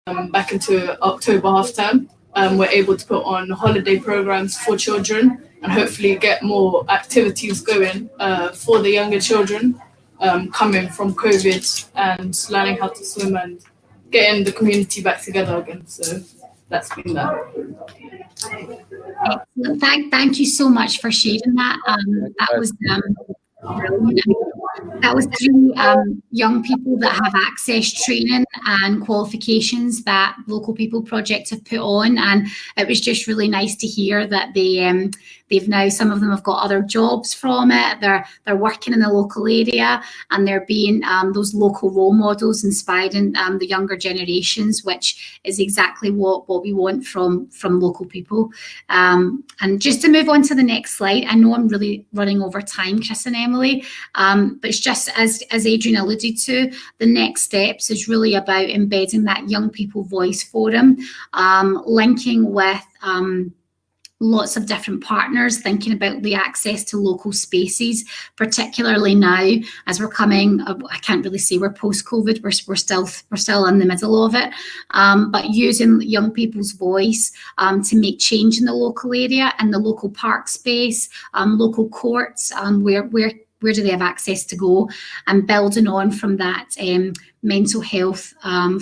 back into October half term. We're able to put on holiday programs for children and hopefully get more activities going for the younger children coming from COVID and learning how to swim and getting the community back together again. So that's been that. Excellent. Thank you so much for sharing that. That was brilliant. That was three young people that have access training and qualifications that Local People Project have put on, and it was just really nice to hear that they've now, some of them have got other jobs from it. They're working in the local area and they're being those local role models, inspiring the younger generations, which is exactly what we want from local people. And just to move on to the next slide, I know I'm really running over time, Chris and Emily, but it's just as Adrian alluded to, the next steps is really about embedding that Young People Voice Forum, linking with lots of different partners, thinking about the access to local spaces, particularly now as we're coming, I can't really say we're post-COVID, we're still in the middle of it, but using young people's voice to make change in the local area and the local park space, local courts, where do they have access to go, and building on from that mental health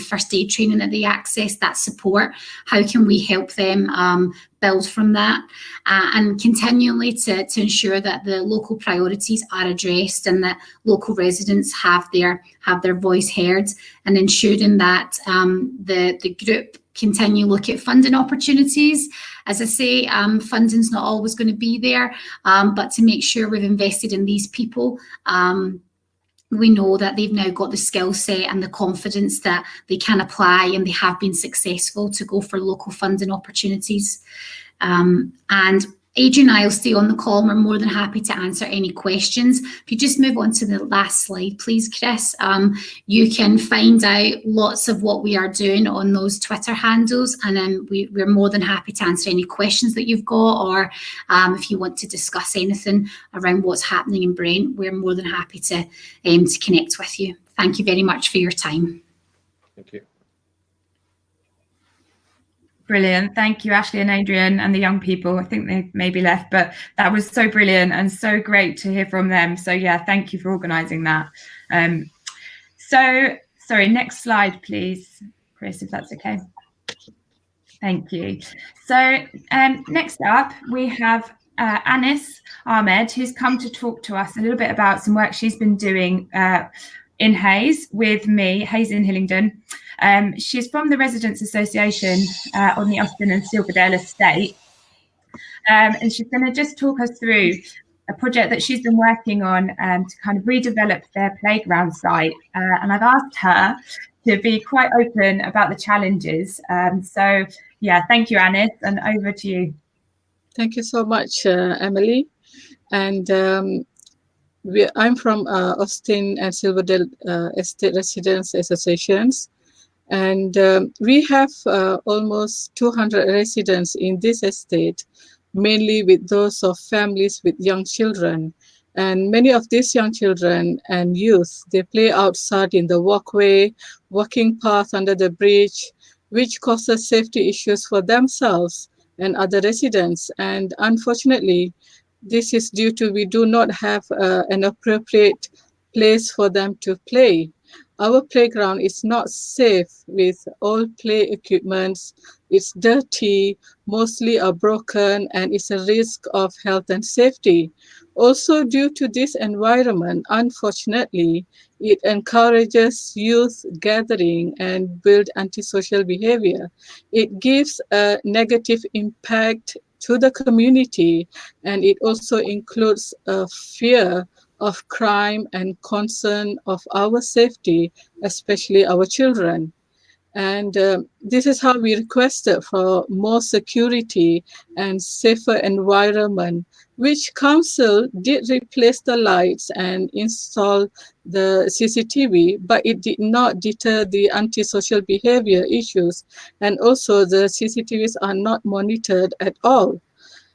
first aid training that they access, that support, how can we help them build from that, and continually to ensure that the local priorities are addressed and that local residents have their voice heard, and ensuring that the group continue look at funding opportunities. As I say, funding's not always going to be there, but to make sure we've invested in these people, we know that they've now got the skill set and the confidence that they can apply, and they have been successful to go for local funding opportunities. And Adrian and I will stay on the call, and we're more than happy to answer any questions. If you just move on to the last slide, please, Chris. You can find out lots of what we are doing on those Twitter handles, and then we're more than happy to answer any questions that you've got, or if you want to discuss anything around what's happening in Brent, we're more than happy to connect with you. Thank you very much for your time. Thank you. Brilliant. Thank you, Ashley and Adrian, and the young people. I think they maybe left, but that was so brilliant and so great to hear from them. So yeah, thank you for organising that. So, sorry, next slide, please, Chris, if that's okay. Thank you. So next up, we have Anis Ahmed, who's come to talk to us a little bit about some work she's been doing in Hayes with me, Hayes in Hillingdon. She's from the Residents Association on the Austin and Silverdale estate, and she's going to just talk us through a project that she's been working on to kind of redevelop their playground site, and I've asked her to be quite open about the challenges. So yeah, thank you, Anis, and over to you. Thank you so much, Emily. And I'm from Austin and Silverdale Estate Residents Associations. And we have almost 200 residents in this estate, mainly with those of families with young children. And many of these young children and youth, they play outside in the walkway, walking path under the bridge, which causes safety issues for themselves and other residents. And unfortunately, this is due to we do not have an appropriate place for them to play. Our playground is not safe with all play equipments. It's dirty, mostly are broken, and it's a risk of health and safety. Also, due to this environment, unfortunately, it encourages youth gathering and build antisocial behavior. It gives a negative impact to the community, and it also includes a fear of crime and concern of our safety, especially our children. And this is how we requested for more security and safer environment, which council did replace the lights and install the CCTV, but it did not deter the antisocial behavior issues. And also the CCTVs are not monitored at all.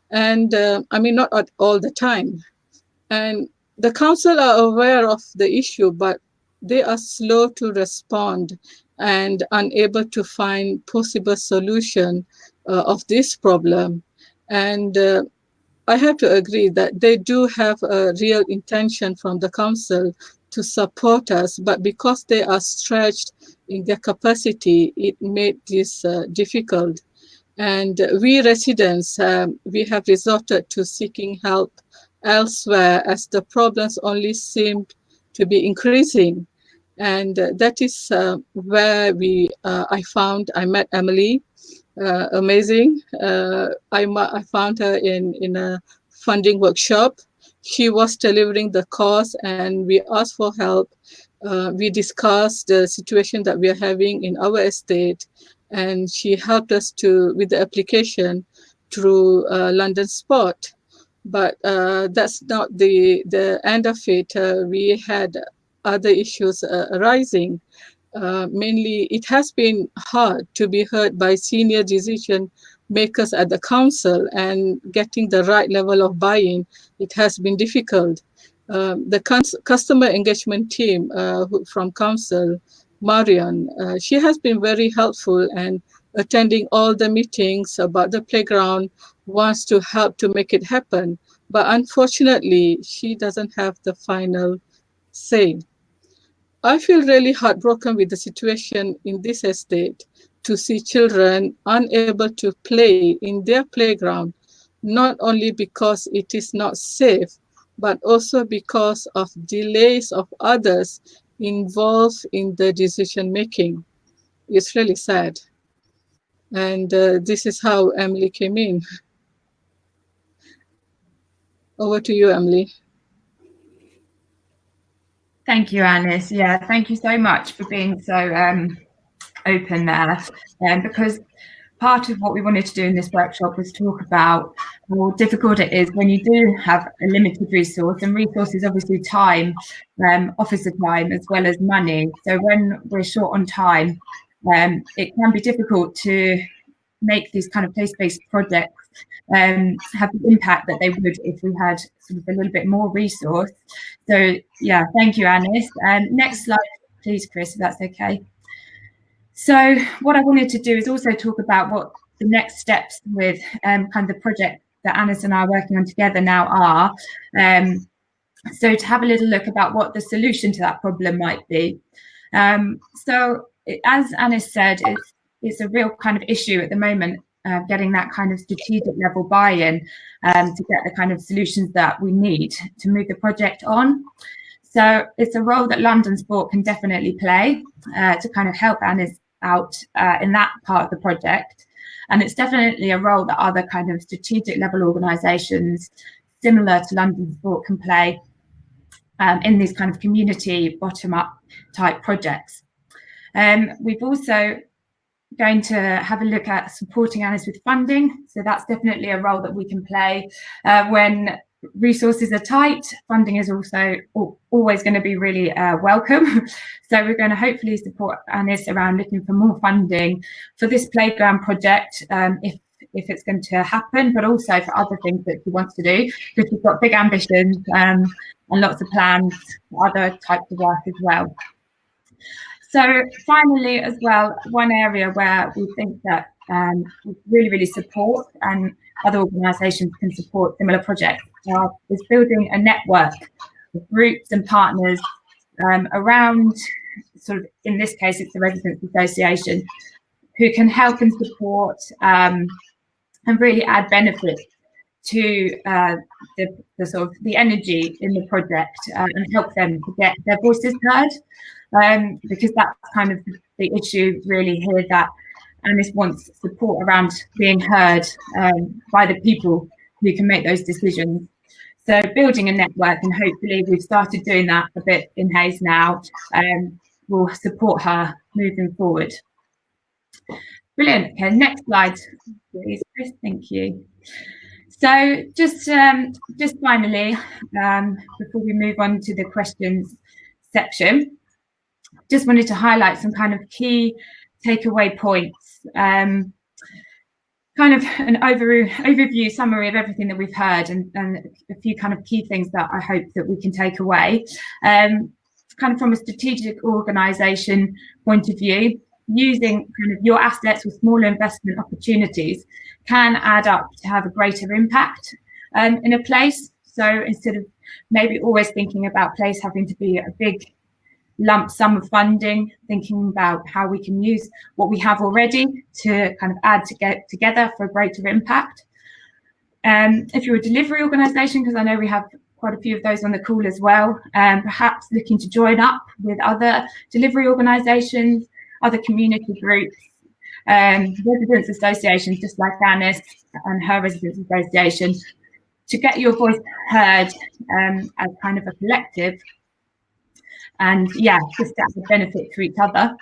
And I mean, not at all the time. And the council are aware of the issue, but they are slow to respond. and unable to find possible solution of this problem. And I have to agree that they do have a real intention from the council to support us, but because they are stretched in their capacity, it made this difficult. And we residents, we have resorted to seeking help elsewhere as the problems only seem to be increasing. And that is where I met Emily. Amazing. I found her in a funding workshop. She was delivering the course and we asked for help. We discussed the situation that we are having in our estate, and she helped us with the application through London Sport. But that's not the end of it. We had other issues arising. Mainly, it has been hard to be heard by senior decision makers at the council, and getting the right level of buy-in, it has been difficult. The customer engagement team from council, Marion, she has been very helpful and attending all the meetings about the playground, wants to help to make it happen. But unfortunately, she doesn't have the final say. I feel really heartbroken with the situation in this estate, to see children unable to play in their playground, not only because it is not safe, but also because of delays of others involved in the decision making. It's really sad. And this is how Emily came in. Over to you, Emily. Thank you, Anis. Yeah, thank you so much for being so open there. Because part of what we wanted to do in this workshop was talk about how difficult it is when you do have a limited resource, and resources obviously time, officer time, as well as money. So when we're short on time, it can be difficult to make these kind of place-based projects have the impact that they would if we had sort of a little bit more resource. So yeah, thank you, Anis. Next slide, please, Chris, if that's okay. So what I wanted to do is also talk about what the next steps with kind of the project that Anis and I are working on together now are. So to have a little look about what the solution to that problem might be. So as Anis said, it's a real kind of issue at the moment, getting that kind of strategic level buy-in to get the kind of solutions that we need to move the project on. So it's a role that London Sport can definitely play to kind of help Anis out in that part of the project. And it's definitely a role that other kind of strategic level organisations similar to London Sport can play in these kind of community bottom-up type projects. We've also going to have a look at supporting Anis with funding. So that's definitely a role that we can play when resources are tight. Funding is also always going to be really welcome. So we're going to hopefully support Anis around looking for more funding for this playground project if it's going to happen, but also for other things that she wants to do, because she's got big ambitions and lots of plans for other types of work as well. So finally, as well, one area where we think that we really support and other organisations can support similar projects is building a network of groups and partners around, sort of, in this case, it's the Residents Association, who can help and support and really add benefit to the sort of the energy in the project and help them to get their voices heard. Because that's kind of the issue really here, that Anis wants support around being heard by the people who can make those decisions. So building a network, and hopefully we've started doing that a bit in Hayes now, will support her moving forward. Brilliant. Okay, next slide, please, Chris. Thank you. So just finally, before we move on to the questions section, just wanted to highlight some kind of key takeaway points, kind of an overview summary of everything that we've heard, and a few kind of key things that I hope that we can take away. Kind of from a strategic organisation point of view, using kind of your assets or smaller investment opportunities can add up to have a greater impact in a place. So instead of maybe always thinking about place having to be a big lump sum of funding, thinking about how we can use what we have already to kind of add to get together for a greater impact. If you're a delivery organisation, because I know we have quite a few of those on the call as well, perhaps looking to join up with other delivery organisations, other community groups, residents associations, just like Anis and her residents association, to get your voice heard as kind of a collective, and yeah, just as a benefit for each other.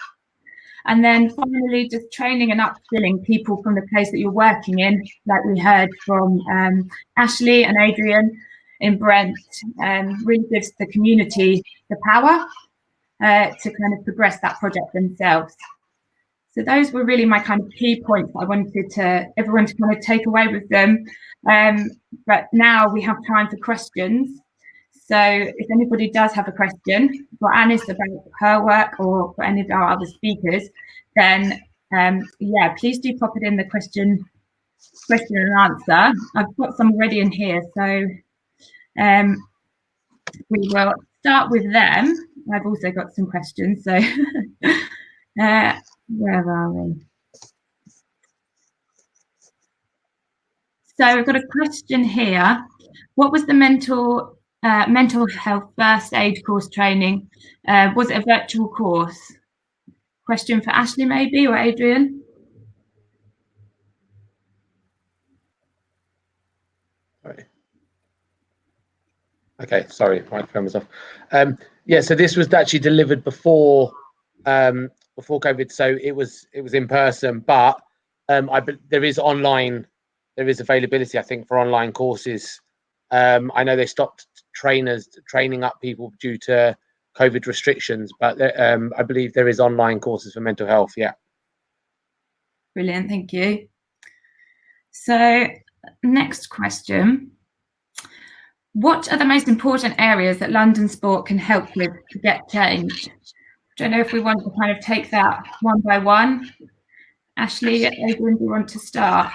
And then finally, just training and upskilling people from the place that you're working in, like we heard from Ashley and Adrian in Brent, really gives the community the power to kind of progress that project themselves. So those were really my kind of key points that I wanted everyone to kind of take away with them. But now we have time for questions. So if anybody does have a question for Anis about her work or for any of our other speakers, then yeah, please do pop it in the question and answer. I've got some already in here, so we will start with them. I've also got some questions, so where are we? So I've got a question here. What was the mental health first aid course training? Was it a virtual course? Question for Ashley maybe, or Adrian? Sorry. Okay, sorry, microphone was off. Yeah, so this was actually delivered before COVID, so it was in person, but there is availability, I think, for online courses. I know they stopped training up people due to COVID restrictions, but I believe there is online courses for mental health. Yeah. Brilliant, thank you. So next question. What are the most important areas that London Sport can help with to get change? Don't know if we want to kind of take that one by one. Ashley, Adrian, do you want to start?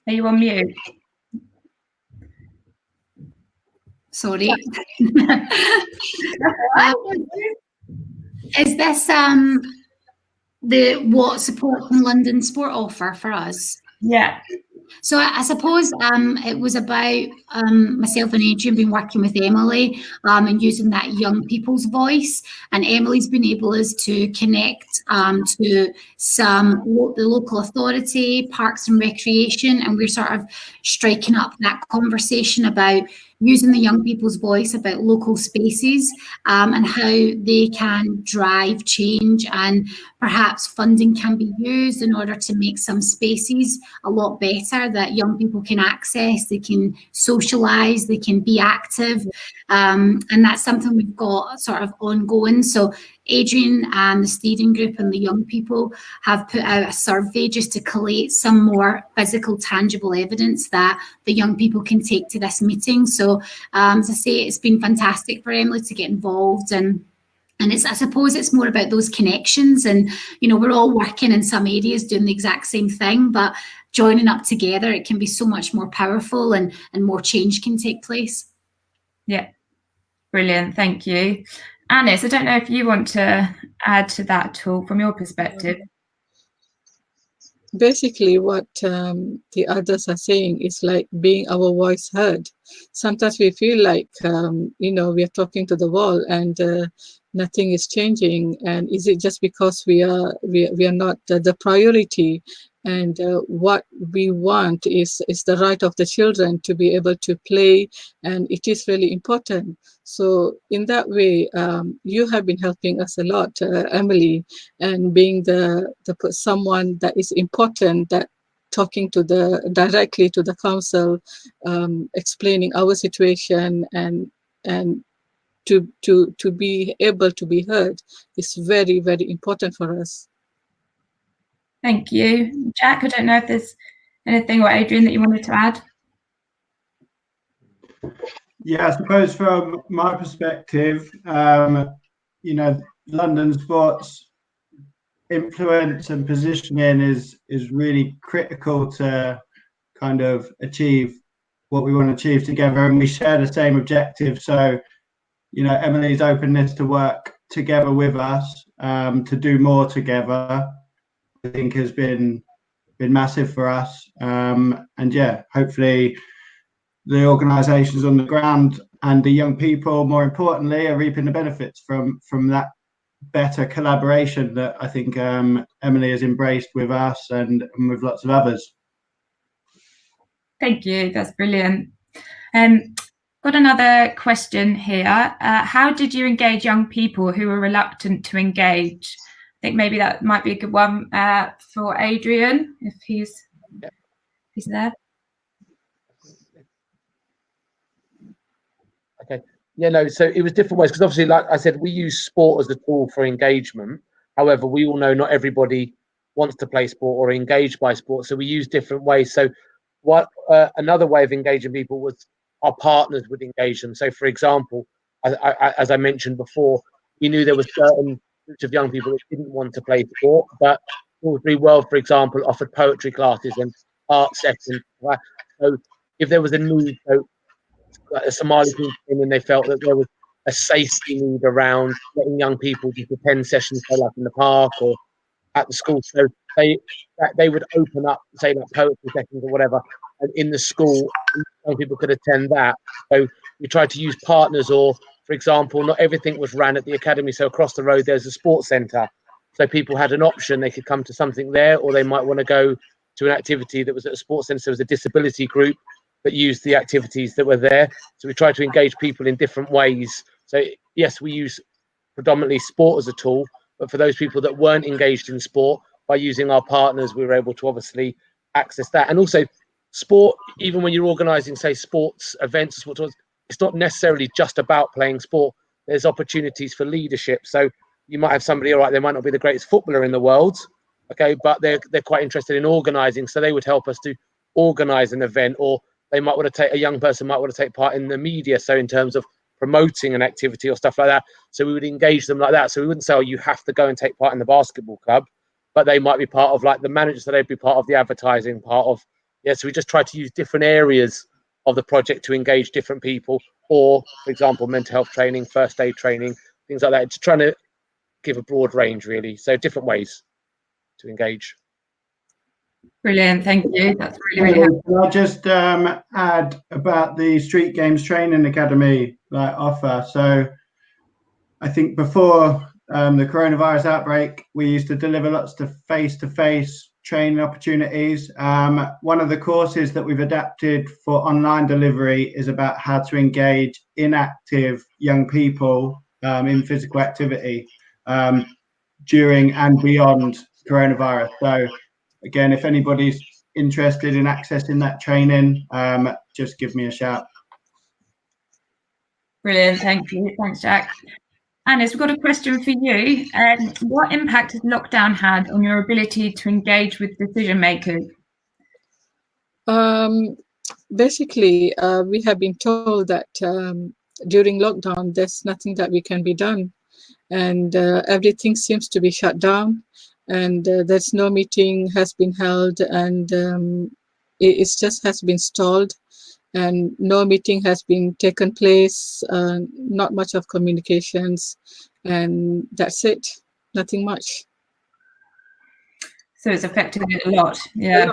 Are you on mute? Sorry. Is this what support from London Sport offer for us? Yeah. So I suppose it was about myself and Adrian been working with Emily and using that young people's voice. And Emily's been able to connect to the local authority, Parks and Recreation, and we're sort of striking up that conversation about using the young people's voice about local spaces and how they can drive change, and perhaps funding can be used in order to make some spaces a lot better that young people can access, they can socialise, they can be active, and that's something we've got sort of ongoing. So Adrian and the steering group and the young people have put out a survey just to collate some more physical, tangible evidence that the young people can take to this meeting. So as I say, it's been fantastic for Emily to get involved, and I suppose it's more about those connections, and we're all working in some areas doing the exact same thing, but joining up together, it can be so much more powerful, and more change can take place. Yeah, brilliant, thank you. Anis, I don't know if you want to add to that at all from your perspective. Basically, what the others are saying is like being our voice heard. Sometimes we feel like, we are talking to the wall and nothing is changing. And is it just because we are not the priority? And what we want is the right of the children to be able to play, and it is really important. So in that way, you have been helping us a lot, Emily, and being the someone that is important, that talking to directly to the council, explaining our situation, and to be able to be heard is very, very important for us. Thank you. Jack, I don't know if there's anything, or Adrian, that you wanted to add? Yeah, I suppose from my perspective, you know, London sports influence and positioning is really critical to kind of achieve what we want to achieve together, and we share the same objective. So, you know, Emily's openness to work together with us, to do more together, I think has been massive for us. And yeah, hopefully the organisations on the ground and the young people, more importantly, are reaping the benefits from that better collaboration that I think Emily has embraced with us and with lots of others. Thank you. That's brilliant. Got another question here. How did you engage young people who were reluctant to engage? I think maybe that might be a good one for Adrian, if he's there. Okay. Yeah, no, so it was different ways, because obviously, like I said, we use sport as a tool for engagement. However, we all know not everybody wants to play sport or engaged by sport, so we use different ways. So what another way of engaging people was our partners would engage them. So for example, as I mentioned before, we knew there were certain groups of young people that didn't want to play sport, but Salisbury World, for example, offered poetry classes and art sessions. So if there was a need, so like a Somali team came in, they felt that there was a safety need around letting young people just attend sessions, say like in the park or at the school. So they would open up, say like poetry sessions or whatever, and in the school, young people could attend that. So we tried to use partners, or for example, not everything was ran at the academy. So across the road, there's a sports centre. So people had an option; they could come to something there, or they might want to go to an activity that was at a sports centre. So there was a disability group that used the activities that were there. So we try to engage people in different ways. So yes, we use predominantly sport as a tool, but for those people that weren't engaged in sport, by using our partners, we were able to obviously access that. And also sport, even when you're organising, say, sports events, it's not necessarily just about playing sport. There's opportunities for leadership. So you might have somebody, all right, they might not be the greatest footballer in the world, okay, but they're quite interested in organising. So they would help us to organise an event, or they might want to take, a young person might want to take part in the media. So in terms of promoting an activity or stuff like that. So we would engage them like that. So we wouldn't say, oh, you have to go and take part in the basketball club, but they might be part of like the managers, so they'd be part of the advertising part of, yeah. So we just try to use different areas of the project to engage different people, or for example, mental health training, first aid training, things like that. Just trying to give a broad range really. So different ways to engage. Brilliant, thank you. That's really helpful. Can I just add about the Street Games Training Academy offer? So I think before the coronavirus outbreak, we used to deliver lots of face-to-face training opportunities. One of the courses that we've adapted for online delivery is about how to engage inactive young people in physical activity during and beyond coronavirus. So again, if anybody's interested in accessing that training, just give me a shout. Brilliant, thank you. Thanks, Jack. Anis, we've got a question for you. What impact has lockdown had on your ability to engage with decision makers? Basically, we have been told that during lockdown, there's nothing that we can be done, and everything seems to be shut down, and there's no meeting has been held, and it just has been stalled, and no meeting has been taken place, not much of communications, and that's it, nothing much. So it's affected it a lot, yeah.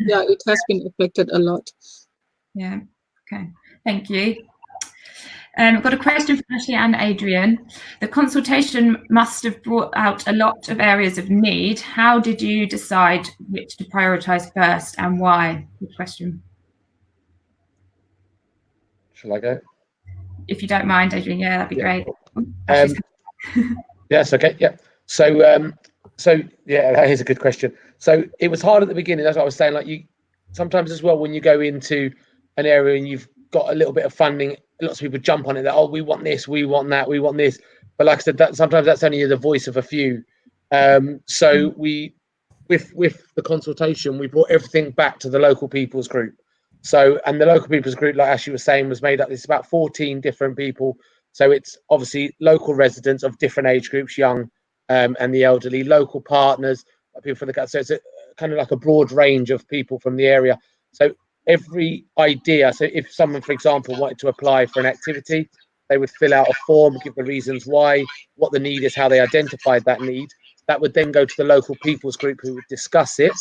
Yeah, it has been affected a lot. Yeah, okay, thank you. I've got a question for Ashley and Adrian. The consultation must have brought out a lot of areas of need. How did you decide which to prioritise first and why? Good question. Shall I go? If you don't mind, Adrian, yeah, that'd be great. Yes, okay, yeah. So yeah, that is a good question. So it was hard at the beginning. That's what I was saying. Like you, sometimes as well, when you go into an area and you've got a little bit of funding, lots of people jump on it. That, oh, we want this, we want that, we want this. But like I said, that sometimes that's only the voice of a few. So we with the consultation, we brought everything back to the local people's group. So, and the local people's group, like Ashley was saying, was made up. It's about 14 different people. So it's obviously local residents of different age groups, young and the elderly, local partners, people from the. So it's kind of like a broad range of people from the area. So every idea. So if someone, for example, wanted to apply for an activity, they would fill out a form, give the reasons why, what the need is, how they identified that need. That would then go to the local people's group who would discuss it.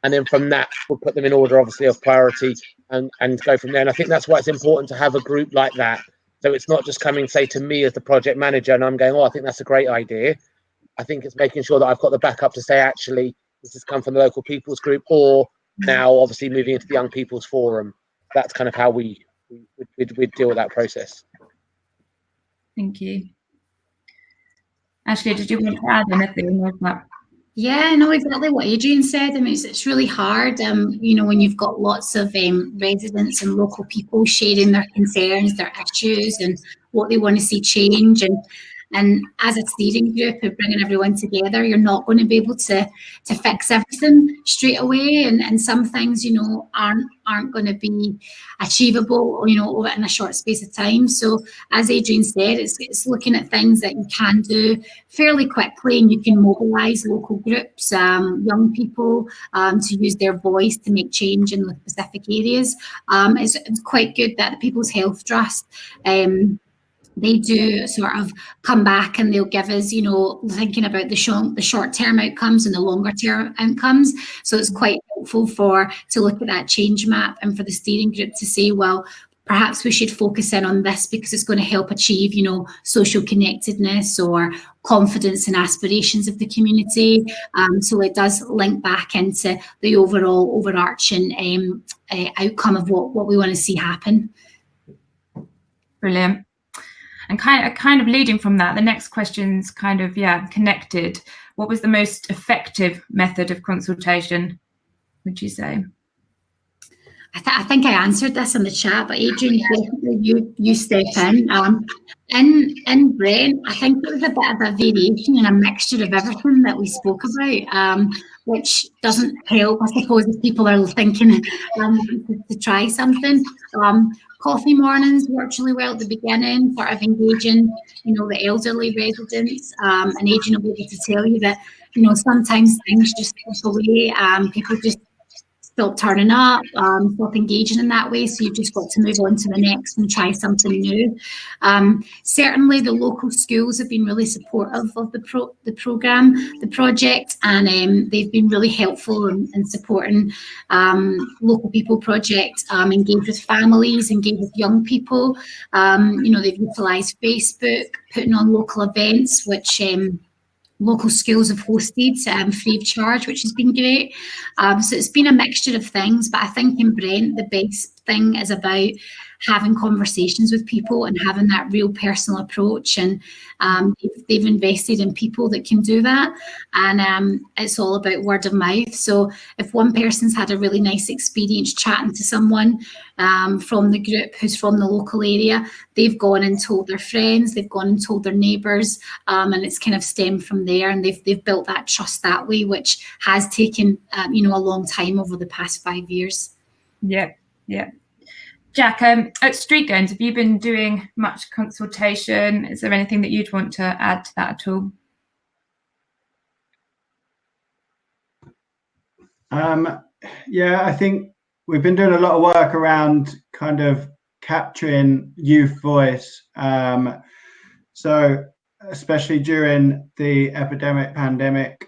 And then from that, we'll put them in order, obviously, of priority and go from there. And I think that's why it's important to have a group like that. So it's not just coming, say, to me as the project manager, and I'm going, oh, I think that's a great idea. I think it's making sure that I've got the backup to say, actually, this has come from the local people's group, or now, obviously, moving into the young people's forum. That's kind of how we deal with that process. Thank you. Ashley, did you want to add anything with that? Yeah, no, exactly what Adrian said. I mean, it's really hard, you know, when you've got lots of residents and local people sharing their concerns, their issues, and what they want to see change. And as a steering group of bringing everyone together, you're not going to be able to fix everything straight away, and some things, you know, aren't going to be achievable, you know, in a short space of time. So as Adrian said, it's looking at things that you can do fairly quickly, and you can mobilise local groups, young people, to use their voice to make change in the specific areas. It's quite good that the People's Health Trust, they do sort of come back and they'll give us, you know, thinking about the short-term outcomes and the longer-term outcomes. So it's quite helpful to look at that change map and for the steering group to say, well, perhaps we should focus in on this because it's going to help achieve, you know, social connectedness or confidence and aspirations of the community. So it does link back into the overall overarching outcome of what we want to see happen. Brilliant. And kind of leading from that, the next question's kind of, connected. What was the most effective method of consultation, would you say? I think I answered this in the chat, but Adrian, you step in. In Brent, I think it was a bit of a variation and a mixture of everything that we spoke about, which doesn't help, I suppose, if people are thinking to try something. Coffee mornings worked really well at the beginning, sort of engaging, you know, the elderly residents. And Adrian will be able to tell you that, you know, sometimes things just slip away. People just stop turning up, stop engaging in that way. So you've just got to move on to the next and try something new. Certainly the local schools have been really supportive of the programme, the project, and they've been really helpful in supporting local people project, engage with families, engage with young people. You know, they've utilised Facebook, putting on local events, which local schools have hosted free of charge, which has been great. So it's been a mixture of things, but I think in Brent, the best thing is about having conversations with people and having that real personal approach. And they've invested in people that can do that. And it's all about word of mouth. So if one person's had a really nice experience chatting to someone from the group who's from the local area, they've gone and told their friends, they've gone and told their neighbours, and it's kind of stemmed from there. And they've built that trust that way, which has taken you know, a long time over the past 5 years. Yeah. Jack, at Street Games, have you been doing much consultation? Is there anything that you'd want to add to that at all? Yeah, I think we've been doing a lot of work around kind of capturing youth voice. So especially during the pandemic,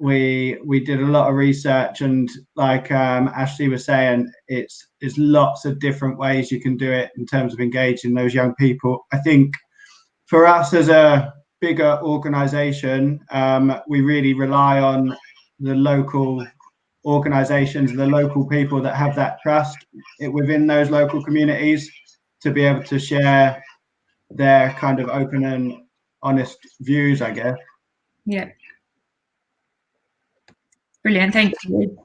we did a lot of research, and like Ashley was saying, it's lots of different ways you can do it in terms of engaging those young people. I think for us as a bigger organisation, we really rely on the local organisations, the local people that have that trust within those local communities to be able to share their kind of open and honest views, I guess. Yeah. Brilliant, thank you.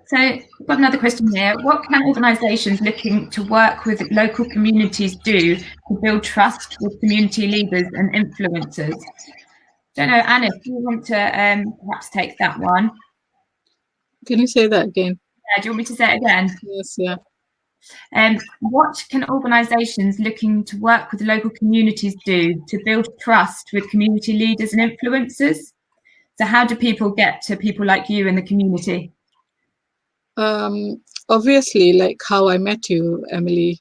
So I've got another question here. What can organisations looking to work with local communities do to build trust with community leaders and influencers? Don't know, Anna, do you want to perhaps take that one? Can you say that again? Yeah, do you want me to say it again? Yes, yeah. What can organisations looking to work with local communities do to build trust with community leaders and influencers? So how do people get to people like you in the community? Obviously, like how I met you, Emily,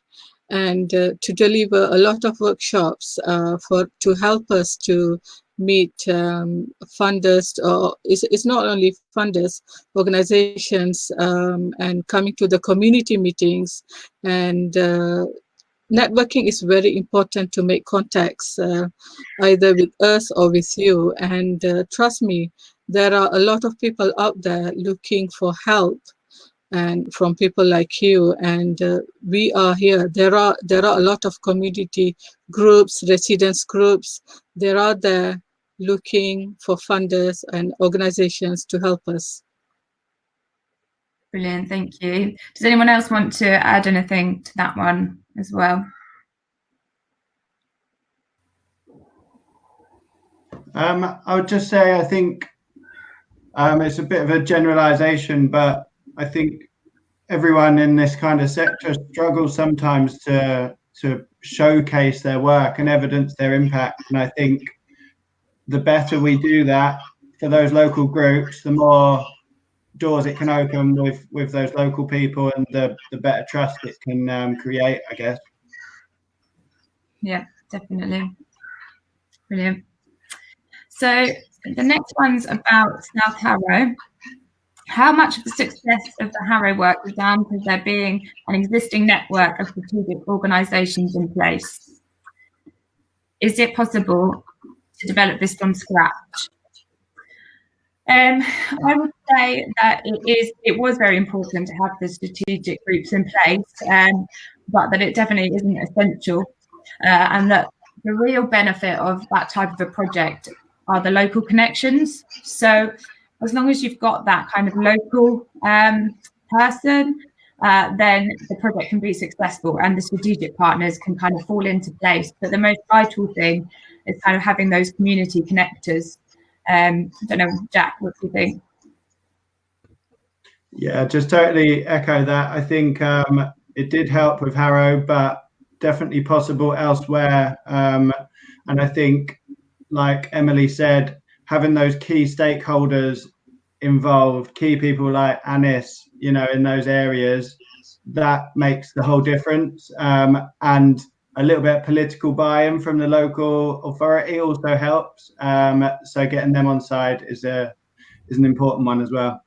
and to deliver a lot of workshops to help us to meet funders, or it's not only funders, organizations, and coming to the community meetings, and networking is very important to make contacts, either with us or with you. And trust me, there are a lot of people out there looking for help, and from people like you, and we are here. There are a lot of community groups, residents groups. They're out there looking for funders and organizations to help us. Brilliant, thank you. Does anyone else want to add anything to that one as well? I would just say, I think it's a bit of a generalization, but I think everyone in this kind of sector struggles sometimes to showcase their work and evidence their impact. And I think the better we do that for those local groups, the more doors it can open with those local people, and the better trust it can create, I guess. Yeah, definitely. Brilliant. So the next one's about South Harrow. How much of the success of the Harrow work is down to there being an existing network of strategic organisations in place? Is it possible to develop this from scratch? I would say that it was very important to have the strategic groups in place, but that it definitely isn't essential, and that the real benefit of that type of a project are the local connections. So as long as you've got that kind of local person, then the project can be successful and the strategic partners can kind of fall into place. But the most vital thing is kind of having those community connectors. I don't know, Jack, what do you think? Yeah, just totally echo that. I think it did help with Harrow, but definitely possible elsewhere. And I think, like Emily said, having those key stakeholders involved, key people like Anis, in those areas, that makes the whole difference. And a little bit of political buy-in from the local authority also helps. So getting them on side is an important one as well.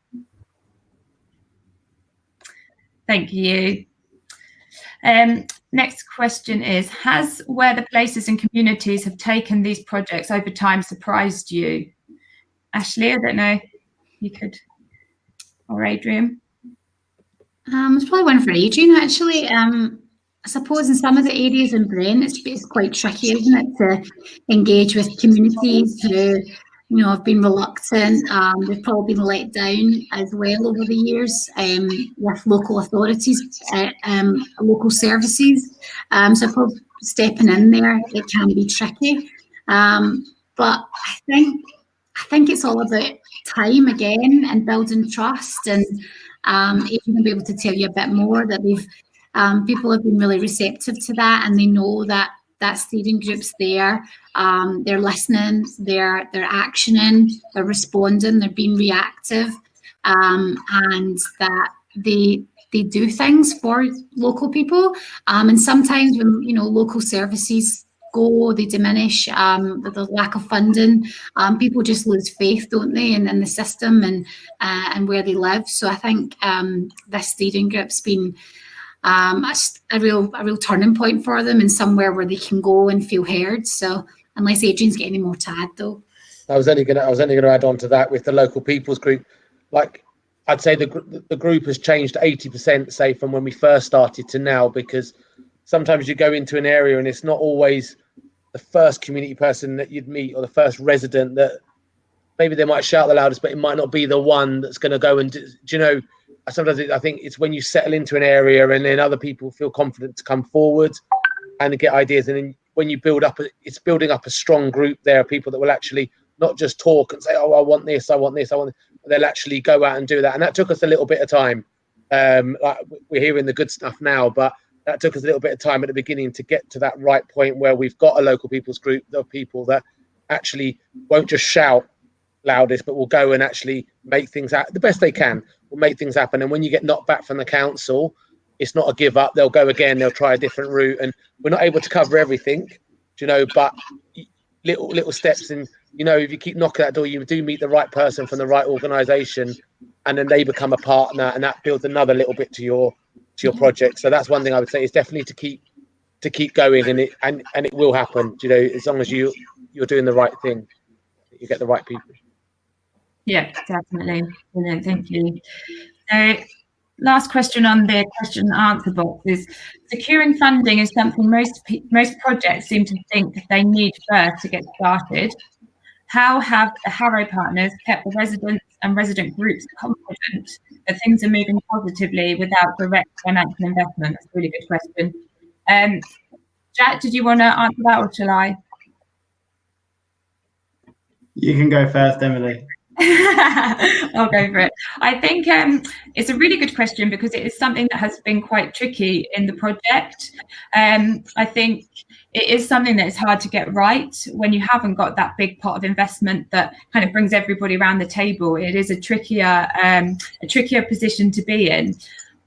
Thank you. Next question is, has where the places and communities have taken these projects over time surprised you? Ashley, I don't know, you could, or Adrian? It's probably one for Adrian, actually. I suppose in some of the areas in Brent, it's quite tricky, isn't it, to engage with communities who, have been reluctant. They've probably been let down as well over the years with local authorities, local services. So probably stepping in there, it can be tricky. But I think it's all about time again and building trust, and Adrian will be able to tell you a bit more that people have been really receptive to that, and they know that steering group's there. They're listening, they're actioning, they're responding, they're being reactive, and that they do things for local people. And sometimes when local services go, they diminish with the lack of funding. People just lose faith, don't they, in the system and where they live. So I think this steering group's been a real turning point for them, and somewhere where they can go and feel heard. So unless Adrian's got any more to add, though. I was only gonna add on to that with the local people's group. Like, I'd say the group has changed 80%, say, from when we first started to now, because sometimes you go into an area and it's not always the first community person that you'd meet or the first resident that maybe they might shout the loudest, but it might not be the one that's going to go and sometimes I think it's when you settle into an area and then other people feel confident to come forward and get ideas. And then when you build up, it's building up a strong group there of people that will actually not just talk and say, oh, I want this, I want this, I want this. They'll actually go out and do that. And that took us a little bit of time. Like we're hearing the good stuff now, but that took us a little bit of time at the beginning to get to that right point where we've got a local people's group of people that actually won't just shout loudest, but will go and actually make things happen the best they can, will make things happen. And when you get knocked back from the council, it's not a give up. They'll go again, they'll try a different route. And we're not able to cover everything, but little steps. And, if you keep knocking at that door, you do meet the right person from the right organisation, and then they become a partner, and that builds another little bit to your project. So that's one thing I would say is definitely to keep going, and it will happen. As long as you're doing the right thing, you get the right people. Yeah, definitely. Brilliant. Thank you. So, last question on the question and answer box is: securing funding is something most projects seem to think they need first to get started. How have the Harrow partners kept the residents and resident groups confident that things are moving positively without direct financial investment? That's a really good question. Jack, did you want to answer that, or shall I? You can go first, Emily. I'll go for it. I think it's a really good question because it is something that has been quite tricky in the project. I think it is something that is hard to get right when you haven't got that big pot of investment that kind of brings everybody around the table. It is a trickier position to be in.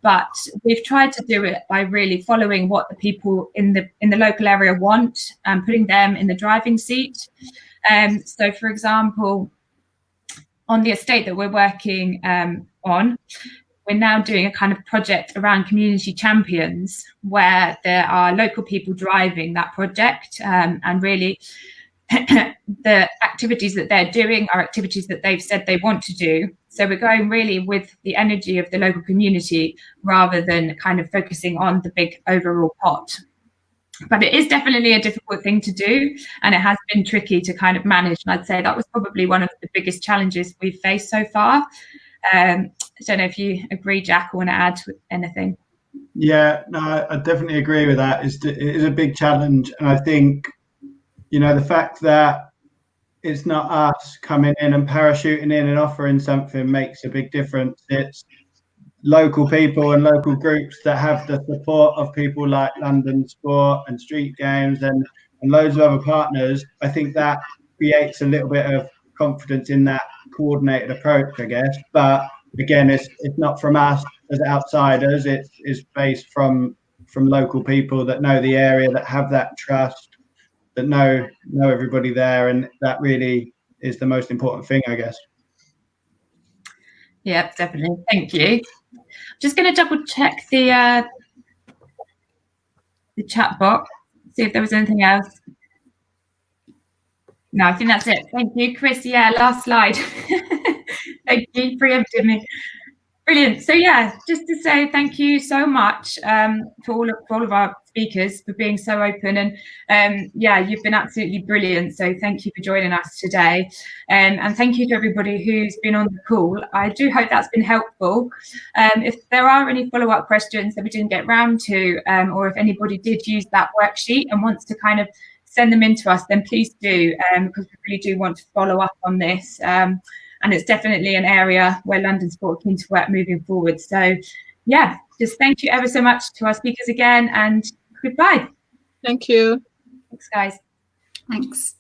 But we've tried to do it by really following what the people in the local area want and putting them in the driving seat. So, for example, on the estate that we're working on, we're now doing a kind of project around community champions where there are local people driving that project, and really the activities that they're doing are activities that they've said they want to do. So we're going really with the energy of the local community rather than kind of focusing on the big overall pot. But it is definitely a difficult thing to do, and it has been tricky to kind of manage. And I'd say that was probably one of the biggest challenges we've faced so far. I don't know if you agree, Jack, or want to add anything. Yeah, no, I definitely agree with that. It is a big challenge. And I think, the fact that it's not us coming in and parachuting in and offering something makes a big difference. It's local people and local groups that have the support of people like London Sport and Street Games and loads of other partners. I think that creates a little bit of confidence in that coordinated approach, I guess. But again, it's not from us as outsiders. It's based from local people that know the area, that have that trust, that know everybody there, and that really is the most important thing, I guess. Yeah, definitely. Thank you. Just going to double check the chat box, see if there was anything else. No, I think that's it. Thank you, Chris. Yeah, last slide. Thank you, preempted me. Brilliant. So yeah, just to say thank you so much for all of our speakers for being so open, and yeah, you've been absolutely brilliant. So thank you for joining us today, and thank you to everybody who's been on the call. I do hope that's been helpful. If there are any follow-up questions that we didn't get round to, or if anybody did use that worksheet and wants to kind of send them in to us, then please do, because we really do want to follow up on this. And it's definitely an area where London Sport are keen to work moving forward. So, yeah, just thank you ever so much to our speakers again, and goodbye. Thank you. Thanks, guys. Thanks.